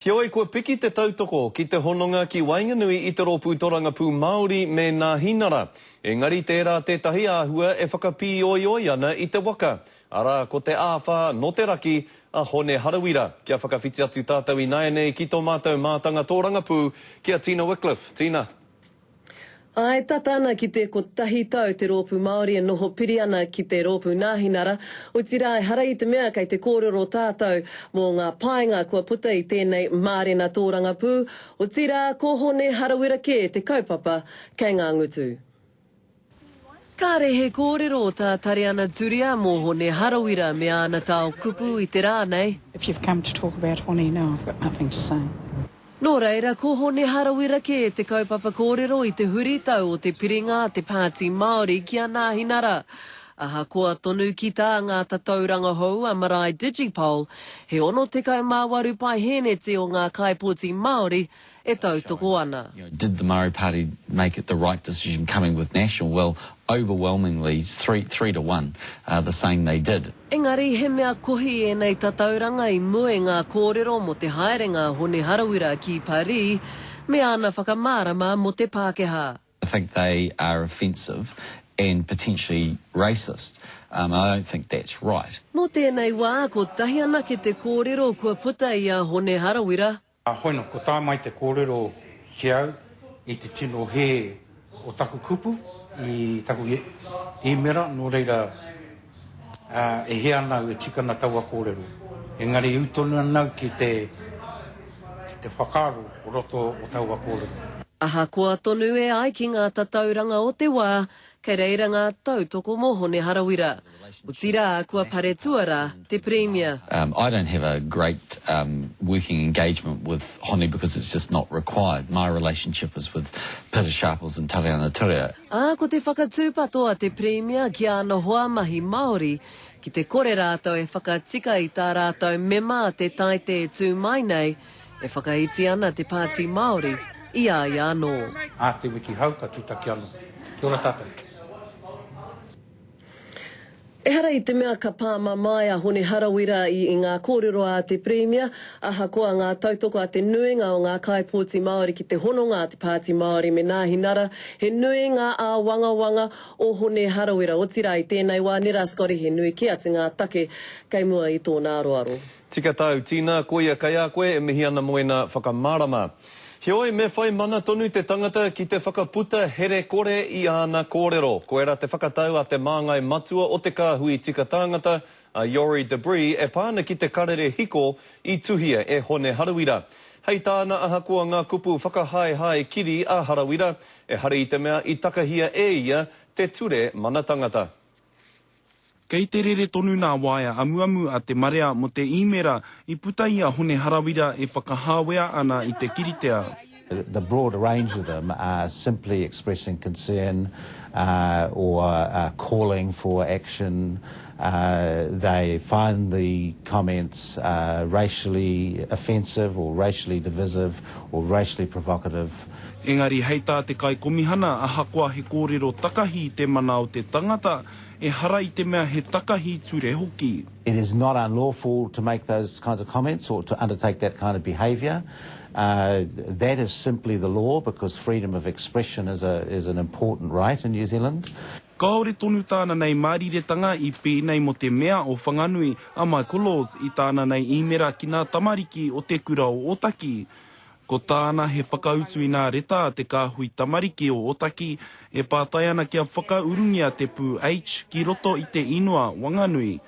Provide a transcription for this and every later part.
Heoi kua piki te tautoko ki te hononga ki Wainganui i te rōpū Torangapū Māori me ngā hinara. Engari tērā tētahi āhua e whakapī oi ana i te waka. Ara ko te āwha no te raki a Hone Harawira. Kia whakawhiti atu tātou i naenei ki tō mātou mātanga Tōrangapū kia Tina Wycliffe. Tina. Ai, tata ana ki te ko tahi tau te rōpū Māori e noho piri ana ki te rōpū Ngāhinara. O tira e hara i te mea kei te kōrero tātou mō ngā paenga kua puta i tēnei Mārena Tōrangapū. O tira ko Hone Harawira ke te kaupapa kei ngā ngutu. Ka rehe kōrero tā tare ana turia mō Hone Harawira me ana tāo kupu i te rānei. If you've come to talk about Hone now, I've got nothing to say. Nō reira, ko Hone Harawira ke te kaupapa kōrero i te huri tau o te piringa te Pāti Māori ki a Ngāhinara. Aha kua tonu ki tā ngā tatauranga hou a Marae Digipol, he ono te kaumāwaru pai hēneti o ngā kaipōti Māori e tautoko ana. Did the Māori Party make it the right decision coming with National? Well, overwhelmingly, 3-1, they're saying they did. Engari, he mea kohi e nei tatauranga i mue ngā kōrero mo te haerenga Hone Harawira ki Parī, me ana whakamārama mo te Pākehā. I think they are offensive and potentially racist. I don't think that's right. Mō tēnei wā, ko tahi ana ki te kōrero kua puta i a Hone Harawira. Hoino, ko tā mai te kōrero ki au i te tino he o taku kupu i taku e mera, nō reira e he anau e tikana taua kōrero. Engari utonu anau ki te whakaro o roto o taua kōrero. Aha kua tonu e ai ki ngā tatauranga o te wā, kei reira ngā tautoko mō Hone Harawira. O tira kua pare tuara te Premier. I don't have a great working engagement with Hone because it's just not required. My relationship is with Peter Sharples and Tariana Turia. Ko te whakatūpatoa te Premier ki ana hoa mahi Māori, ki te kore rātou e whakatika i tā rātou mema te taite e tū mai nei, e whakaiti ana te Pāti Māori i a i anō. Te wiki hau ka tūtaki anō. Kia ora tātou. E hara i te mea ka pāma mai a Hone Harawira i ngā kōrero a te Premier, aha koa ngā tautoko a te nuinga o ngā kaipōti Māori ki te hononga a te Pāti Māori me Ngāhinara, he nuinga a wanga o Hone Harawira. O tira i tēnei wā, nera skori he nui ki atu ngā take kei mua i tōna aroaro. Tika tau, Tina, koia kai a koe e mihi ana moena whakamārama. Heoi, me whai mana tonu te tangata ki te whakaputa here kore i ana kōrero. Ko era te whakatau a te māngai matua o te kāhui tika tāngata, a Yori Debris, e pāna ki te karere hiko i tuhia e Hone Harawira. Hei tāna aha kua ngā kupu whakahai kiri a Harawira, e hara i te mea i takahia e ia te ture mana tangata. Kei te rere tonu nā waia amuamu a te marea mo te imera I puta i a Hone Harawira e whakahāwea ana I te kiritea. The broad range of them are simply expressing concern or calling for action. They find the comments racially offensive or racially divisive or racially provocative. Engari hei tā te kai komihana a hakoa he kōrero takahi I te mana o te tangata e hara I te mea he takahi ture hoki. It is not unlawful to make those kinds of comments or to undertake that kind of behaviour. That is simply the law because freedom of expression is an important right in New Zealand. Kaore tonu tāna nei māriretanga I pēnei mo te mea o whanganui a Michael Laws I tāna nei imera ki nā tamariki o te kura o Otaki. Ko tāna he whakautu I nā reta a te kāhui tamariki o Otaki e pātai ana kia whakaurungia te pū H ki roto I te inua Wanganui.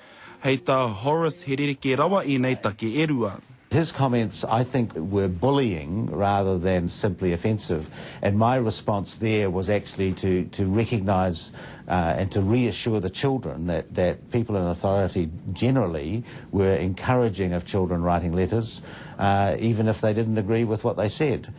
Hei tā Horace Herereke rawa e nei take e rua. His comments, I think, were bullying rather than simply offensive. And my response there was actually to recognise and to reassure the children that people in authority generally were encouraging of children writing letters, even if they didn't agree with what they said.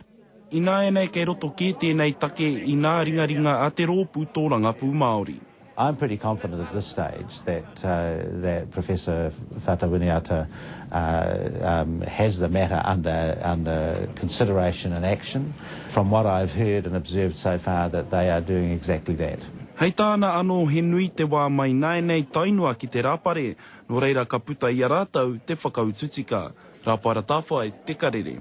Ina e nei kei roto ke tēnei take I nā ringaringa a te rōpū Tōrangapū Māori. I'm pretty confident at this stage that Professor Whātawiniata has the matter under consideration and action. From what I've heard and observed so far, that they are doing exactly that. Hei tāna anō he nui te wā mai nai nei tainua ki te rāpare, no reira ka puta I a rātau te whakaututika. Rā para tāwhai, te karere.